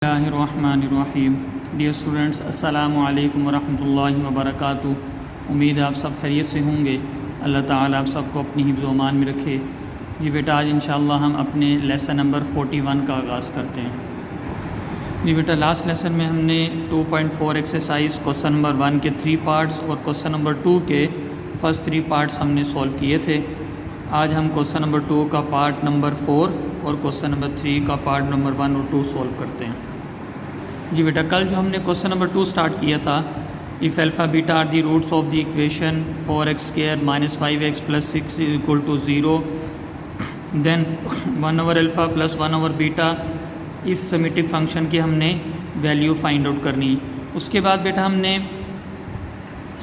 बिस्मिल्लाहिर्रहमानिर्रहीम। Dear students, अस्सलामु अलैकुम वरहमतुल्लाहि वबरकातुहू। उम्मीद है आप सब खैरियत से होंगे। अल्लाह ताला आप सबको अपनी हिफ्ज़ व अमान में रखे। जी बेटा, आज इंशाअल्लाह हम अपने लेसन नंबर 41 का आगाज़ करते हैं। जी बेटा, लास्ट लेसन में हमने 2.4 एक्सरसाइज क्वेश्चन नंबर 1 के 3 पार्ट्स और क्वेश्चन नंबर 2 के फर्स्ट 3 पार्ट्स हमने सॉल्व किए थे। आज हम क्वेश्चन नंबर 2 का पार्ट नंबर 4 और क्वेश्चन नंबर 3 का पार्ट नंबर 1 और 2 सॉल्व करते हैं। जी बेटा, कल जो हमने क्वेश्चन नंबर 2 स्टार्ट किया था, if alpha beta are the roots of the equation 4x² - 5x + 6 = 0, then 1/अल्फ़ा + 1/बीटा, इस सिमेट्रिक फंक्शन की हमने वैल्यू फाइंड आउट करनी। उसके बाद बेटा हमने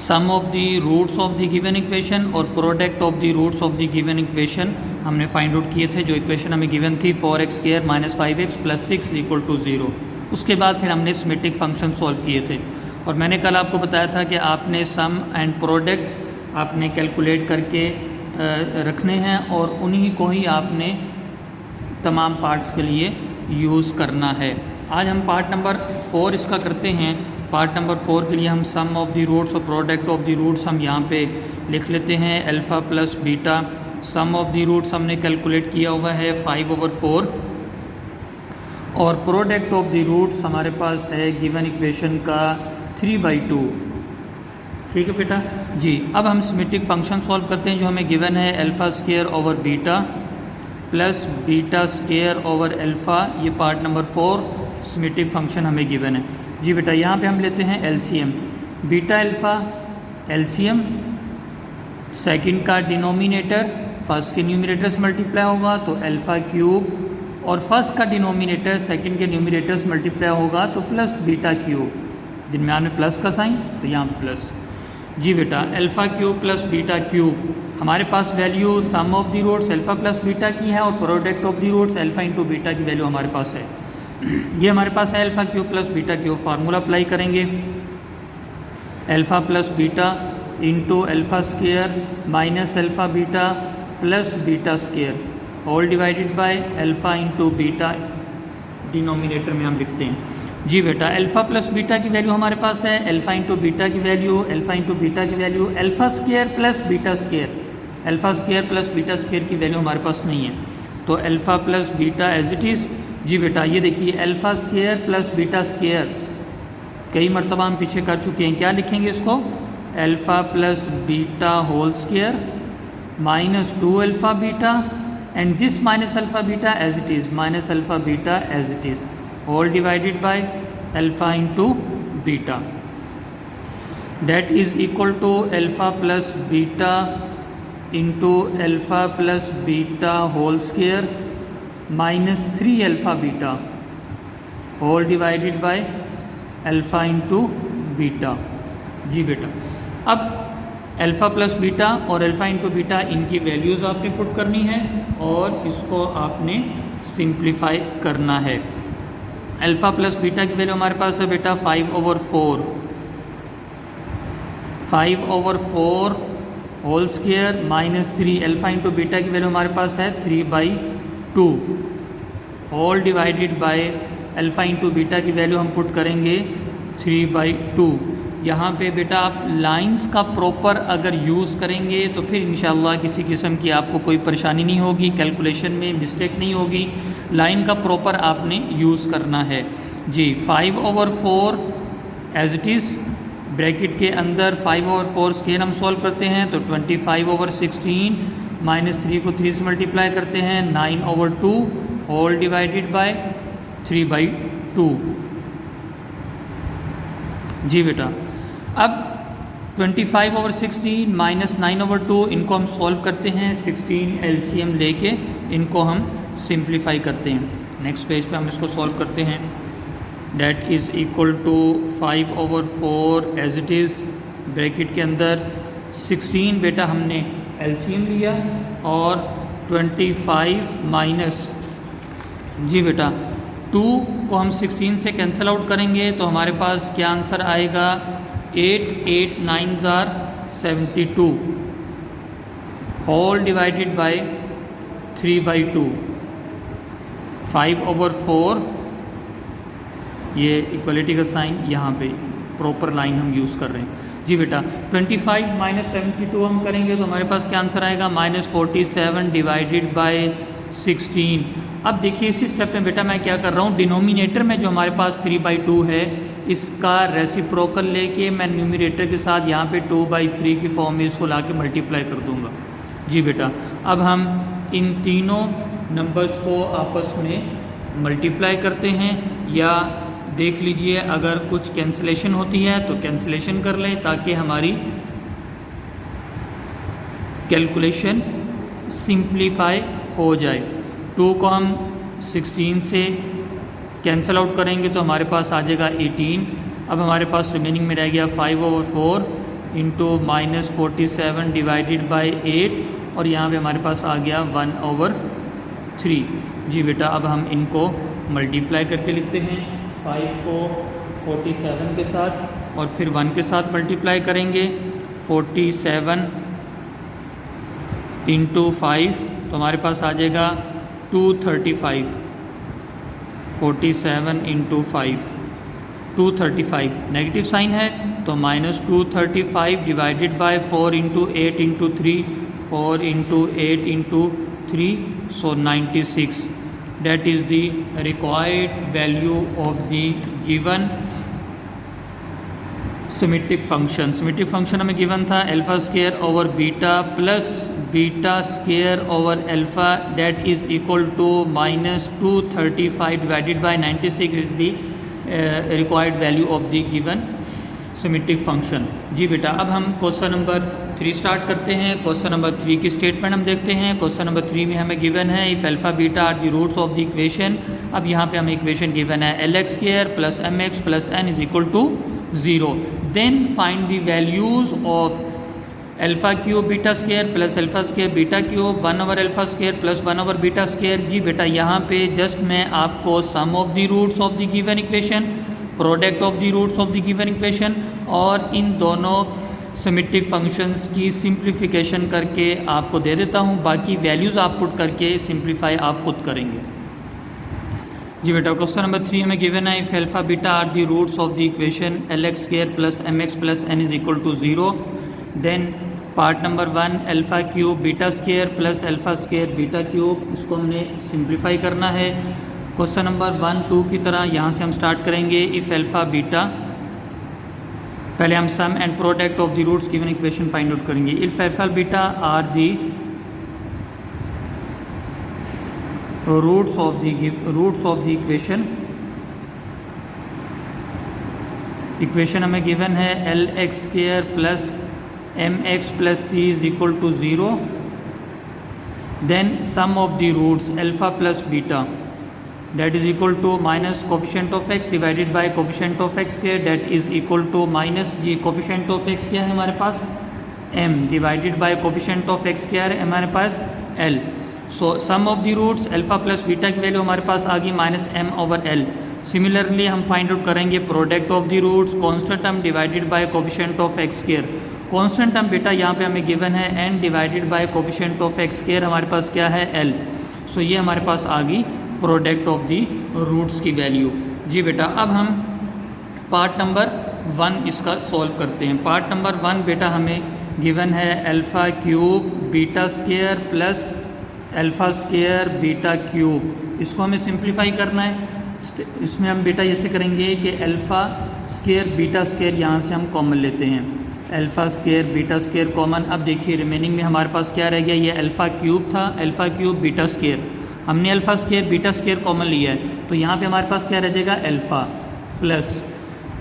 sum of the roots of the given equation और product of the roots of the given equation हमने फाइंड आउट किए थे। जो इक्वेशन हमें गिवन थी 4x² - 5x + 6 = 0। उसके बाद फिर हमने सिमेट्रिक फंक्शन सॉल्व किए थे और मैंने कल आपको बताया था कि आपने सम एंड प्रोडक्ट आपने कैलकुलेट करके रखने हैं और उन्हीं को ही आपने तमाम पार्ट्स के लिए यूज़ करना है। आज हम पार्ट नंबर 4 इसका करते हैं। पार्ट नंबर 4 के लिए हम सम ऑफ द रूट्स और प्रोडक्ट ऑफ द रूट्स हम यहाँ पे लिख लेते हैं। Alpha + beta, sum of the roots हमने कैलकुलेट किया हुआ है 5/4 और प्रोडक्ट ऑफ द रूट्स हमारे पास है गिवन इक्वेशन का 3/2। ठीक है बेटा जी। अब हम सिमेट्रिक फंक्शन सॉल्व करते हैं जो हमें गिवन है α² / बीटा + β² / अल्फ़ा। ये पार्ट नंबर 4 सिमेट्रिक फंक्शन हमें गिवन है। जी बेटा, यहाँ पे हम लेते हैं LCM. Beta alpha LCM, second का डिनोमिनेटर फर्स्ट के न्यूमरेटर से मल्टीप्लाई होगा तो α³ और फर्स्ट का डिनोमिनेटर सेकंड के न्यूमरेटर से मल्टीप्लाई होगा तो +β³। दरम्यान में प्लस का साइन तो यहाँ प्लस। जी बेटा, α³ + β³ हमारे पास value sum of the roots alpha + beta की है और product of the roots alpha × beta की वैल्यू हमारे पास है। ये हमारे पास है α³ + β³। फार्मूला अप्लाई करेंगे, α + beta × α² - α beta + β² whole divided by alpha × beta, denominator में हम लिखते हैं। जी बेटा, अल्फ़ा + बीटा की वैल्यू हमारे पास है अल्फ़ा × बीटा की वैल्यू, अल्फ़ा × बीटा की वैल्यू α² + β²। α² + β² की वैल्यू हमारे पास नहीं है तो alpha + beta as it is. जी बेटा, ये देखिए α² + β², कई मरतबा हम पीछे कर चुके हैं। क्या लिखेंगे इसको? Alpha + beta whole square - 2α beta and this - alpha beta as it is, - alpha beta as it is, all divided by alpha into beta, that is equal to alpha plus beta into alpha plus beta whole square minus 3 alpha beta, all divided by alpha into beta। जी बेटा, अब alpha + beta और alpha × beta इनकी values आपने put करनी है और इसको आपने सिंप्लीफाई करना है। अल्फ़ा + बीटा की वैल्यू हमारे पास है बेटा 5/4, 5/4 होल स्क्वायर -3। अल्फ़ा × बीटा की वैल्यू हमारे पास है 3/2 whole divided by alpha × beta की वैल्यू हम पुट करेंगे 3/2। यहाँ पे बेटा आप लाइंस का प्रॉपर अगर यूज़ करेंगे तो फिर इंशाल्लाह किसी किस्म की आपको कोई परेशानी नहीं होगी, कैलकुलेशन में मिस्टेक नहीं होगी। लाइन का प्रॉपर आपने यूज़ करना है। जी, 5/4 एज इट इज़, ब्रैकेट के अंदर 5/4 स्क्वायर हम सॉल्व करते हैं तो 25/16 -3 को 3 से मल्टीप्लाई करते हैं 9/2 होल डिवाइडेड बाय 3/2। जी बेटा, अब 25/16 - 9/2 इनको हम सॉल्व करते हैं। 16 एलसीएम लेके इनको हम सिंप्लीफाई करते हैं। नेक्स्ट पेज पे हम इसको सॉल्व करते हैं। That is equal to 5/4 as it is, bracket के अंदर 16 बेटा हमने एलसीएम लिया और 25 माइनस, जी बेटा 2 को हम 16 से कैंसिल आउट करेंगे तो हमारे पास क्या आंसर आएगा? 8 8 9 ज़ार 72 होल डिवाइडेड बाय 3/2। 5/4 ये इक्वलिटी का साइन यहाँ पे प्रॉपर लाइन हम यूज़ कर रहे हैं। जी बेटा 25 माइनस 72 हम करेंगे तो हमारे पास क्या आंसर आएगा, -47 डिवाइडेड बाय 16। अब देखिए इसी स्टेप में बेटा मैं क्या कर रहा हूँ, डिनोमिनेटर में जो हमारे पास 3/2 है इसका रेसिप्रोकल लेके मैं न्यूमरेटर के साथ यहाँ पे 2/3 की फॉर्म में इसको ला के मल्टीप्लाई कर दूँगा। जी बेटा अब हम इन तीनों नंबर्स को आपस में मल्टीप्लाई करते हैं, या देख लीजिए अगर कुछ कैंसिलेशन होती है तो कैंसिलेशन कर लें ताकि हमारी कैलकुलेशन सिंप्लीफाई हो जाए। 2 को हम 16 से कैंसिल आउट करेंगे तो हमारे पास आ जाएगा 18। अब हमारे पास रिमेनिंग में रह गया 5/4 इंटू -47 डिवाइडेड बाई 8, और यहाँ पे हमारे पास आ गया 1/3। जी बेटा अब हम इनको मल्टीप्लाई करके लिखते हैं, 5 को 47 के साथ और फिर 1 के साथ मल्टीप्लाई करेंगे। 47 इंटू 5 तो हमारे पास आ जाएगा 235। 47 इंटू 5 235, नेगेटिव साइन है तो -235 divided by 4 into 8 into 3, 4 into 8 into 3, so 96। That is the required value of the given symmetric function। symmetric function हमें given था alpha square over beta plus beta square over alpha, that is equal to -235 divided by 96 is the required value of the given symmetric function। जी बेटा अब हम question number 3 start करते हैं। Question number 3 की statement हम देखते हैं। क्वेश्चन नंबर 3 में हमें गिवन है if alpha beta are the roots of the equation. अब यहाँ पे हमें इक्वेशन गिवन है LX square plus MX plus N is equal to 0। Then find the values of alpha cube beta square plus alpha square beta cube 1/अल्फ़ा square plus 1/बीटा square. जी बेटा यहाँ पे जस्ट मैं आपको sum of the roots of the given equation, product of the roots of the given equation और इन दोनों सिमेट्रिक फंक्शंस की सिंप्लीफिकेशन करके आपको दे देता हूँ, बाकी वैल्यूज़ आप पुट करके सिंप्लीफाई आप खुद करेंगे। जी बेटा क्वेश्चन नंबर 3 हमें गिवन है if alpha beta are the roots of the equation LX square plus MX plus N is equal to 0। Then part number 1 alpha cube beta square plus alpha square beta cube, इसको हमने simplify करना है। Question number 1, 2 की तरह यहाँ से हम start करेंगे इफ़ अल्फ़ा बीटा, पहले हम sum and product of the roots given equation find out करेंगे। If alpha beta are the roots of the equation हमें गिवन है LX square plus MX plus C is equal to 0। Then sum of the roots alpha plus beta that is equal to minus coefficient of x divided by coefficient of x square that is equal to minus जी coefficient of x क्या है हमारे पास m divided by coefficient of x क्या है हमारे पास l। so sum of the roots alpha plus beta की value हमारे पास आ गई -m/l। सिमिलरली हम फाइंड आउट करेंगे product of the roots constant term divided by coefficient of x square. Constant term बेटा यहाँ पे हमें गिवन है n divided by coefficient of x square, हमारे पास क्या है l। सो ये हमारे पास आ गई प्रोडक्ट ऑफ दी रूट्स की वैल्यू। जी बेटा अब हम पार्ट नंबर 1 इसका सॉल्व करते हैं। पार्ट नंबर 1 बेटा हमें गिवन है alpha cube beta square plus alpha square beta cube, इसको हमें सिंप्लीफाई करना है। इसमें हम बेटा ऐसे करेंगे कि अल्फ़ा स्क्वायर बीटा स्क्वायर यहाँ से हम कॉमन लेते हैं, alpha square beta square common. अब देखिए रिमेनिंग में हमारे पास क्या रह गया, ये अल्फ़ा क्यूब था, अल्फ़ा क्यूब बीटा स्क्वायर, हमने alpha square beta square common लिया है तो यहाँ पे हमारे पास क्या रह जाएगा alpha plus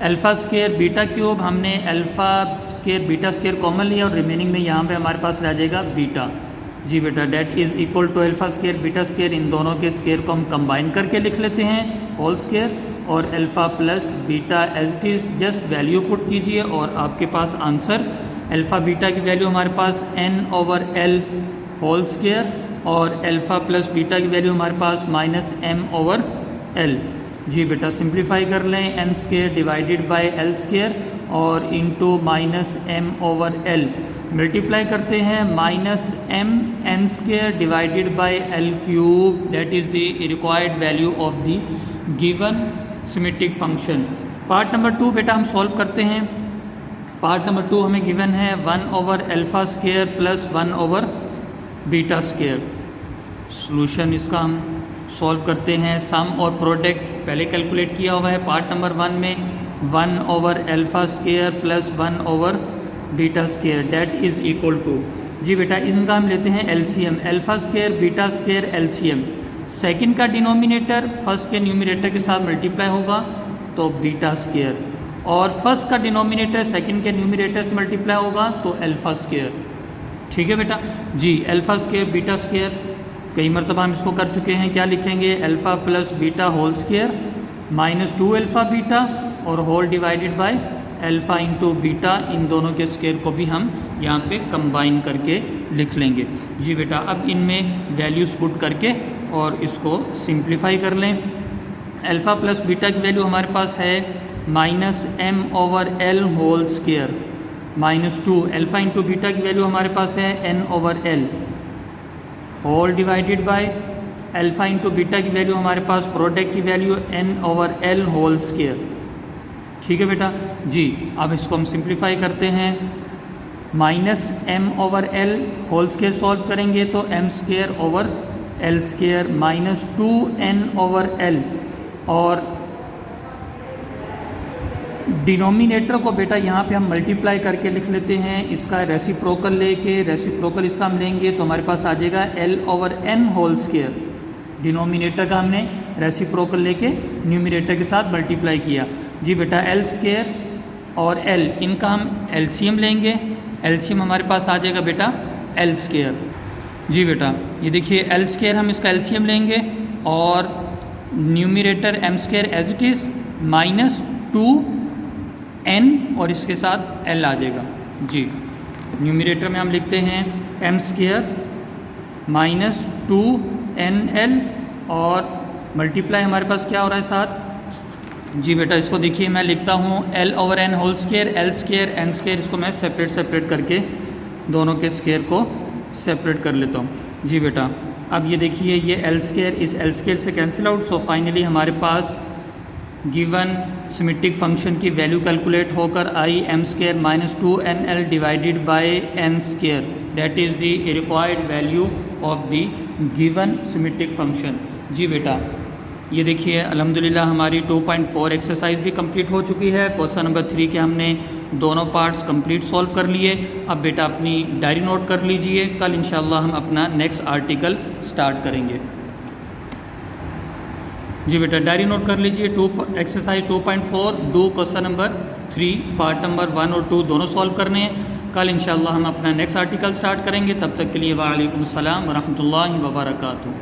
alpha square beta cube, हमने alpha square beta square common लिया और रिमेनिंग में यहाँ पे हमारे पास रह जाएगा बीटा। जी बेटा that is equal to alpha square beta square, इन दोनों के स्क्वायर को हम कंबाइन करके लिख लेते हैं होल स्क्वायर, और alpha plus beta as it is just value put कीजिए और आपके पास आंसर अल्फ़ा बीटा की वैल्यू हमारे पास n/l होल स्क्वायर और अल्फ़ा प्लस बीटा की वैल्यू हमारे पास -m/l। जी बेटा सिंप्लीफाई कर लें, n square divided by l square और इंटू -m/l मल्टीप्लाई करते हैं -m(n) square divided by l cube, that is the required value of the given symmetric function. Part number 2 बेटा हम सॉल्व करते हैं। पार्ट नंबर 2 हमें गिवन है 1/α² plus 1/β²। Solution इसका हम सॉल्व करते हैं। सम और प्रोडक्ट पहले कैलकुलेट किया हुआ है पार्ट नंबर 1 में 1/α² plus 1/β² that is equal to, जी बेटा इनका हम लेते हैं एलसीएम, α² β² एलसीएम। सेकंड का डिनोमिनेटर फर्स्ट के न्यूमरेटर के साथ मल्टीप्लाई होगा तो β², और फर्स्ट का डिनोमिनेटर सेकंड के न्यूमरेटर से मल्टीप्लाई होगा तो α²। ठीक है बेटा जी, α² β² कई मरतबा हम इसको कर चुके हैं। क्या लिखेंगे, alpha plus beta whole square minus 2α beta और whole divided by alpha into beta, इन दोनों के स्क्वायर को भी हम यहाँ पे कंबाइन करके लिख लेंगे। जी बेटा अब इनमें वैल्यूज़ पुट करके और इसको सिंप्लीफाई कर लें। अल्फ़ा प्लस बीटा की वैल्यू हमारे पास है -m/l whole square minus 2, alpha into beta की वैल्यू हमारे पास है n/l whole divided by alpha into beta की वैल्यू हमारे पास प्रोडक्ट की वैल्यू n/l होल स्क्वायर। ठीक है बेटा जी, अब इसको हम सिंप्लीफाई करते हैं। -m/l होल स्क्वायर सॉल्व करेंगे तो m²/l² माइनस 2n/l, और डिनोमिनेटर को बेटा यहाँ पे हम मल्टीप्लाई करके लिख लेते हैं। इसका रेसिप्रोकल लेके, रेसिप्रोकल इसका हम लेंगे तो हमारे पास आ जाएगा l/n होल स्क्वायर। डिनोमिनेटर का हमने रेसिप्रोकल लेके न्यूमरेटर के साथ मल्टीप्लाई किया। जी बेटा l² और l इनका हम एलसीएम लेंगे। एलसीएम हमारे पास आ जाएगा बेटा l²। जी बेटा ये देखिए l² हम इसका एलसीएम लेंगे और numerator m² as it is minus 2n और इसके साथ l आ जाएगा। जी न्यूमरेटर में हम लिखते हैं m² माइनस 2nl और मल्टीप्लाई हमारे पास क्या हो रहा है साथ। जी बेटा इसको देखिए मैं लिखता हूँ l/n whole square, l² n², इसको मैं सेपरेट करके दोनों के स्क्वायर को सेपरेट कर लेता हूँ। जी बेटा अब ये देखिए ये l² इस l² से कैंसिल आउट, सो फाइनली हमारे पास गिवन सिमेट्रिक फंक्शन की वैल्यू कैलकुलेट होकर आई m² minus 2nl divided by n², that is the required value of the given symmetric function. जी बेटा ये देखिए अल्हम्दुलिल्लाह हमारी 2.4 एक्सरसाइज भी कंप्लीट हो चुकी है। क्वेश्चन नंबर 3 के हमने दोनों पार्ट्स कंप्लीट सॉल्व कर लिए। अब बेटा अपनी डायरी नोट कर लीजिए, कल इंशाल्लाह हम अपना नेक्स्ट आर्टिकल स्टार्ट करेंगे। जी बेटा डायरी नोट कर लीजिए। Exercise 2.4 do question number 3 part number 1 और 2 दोनों सॉल्व करने हैं। कल इंशाल्लाह हम अपना नेक्स्ट आर्टिकल स्टार्ट करेंगे। तब तक के लिए वालेकुम अस्सलाम व रहमतुल्लाहि व बरकातुहू।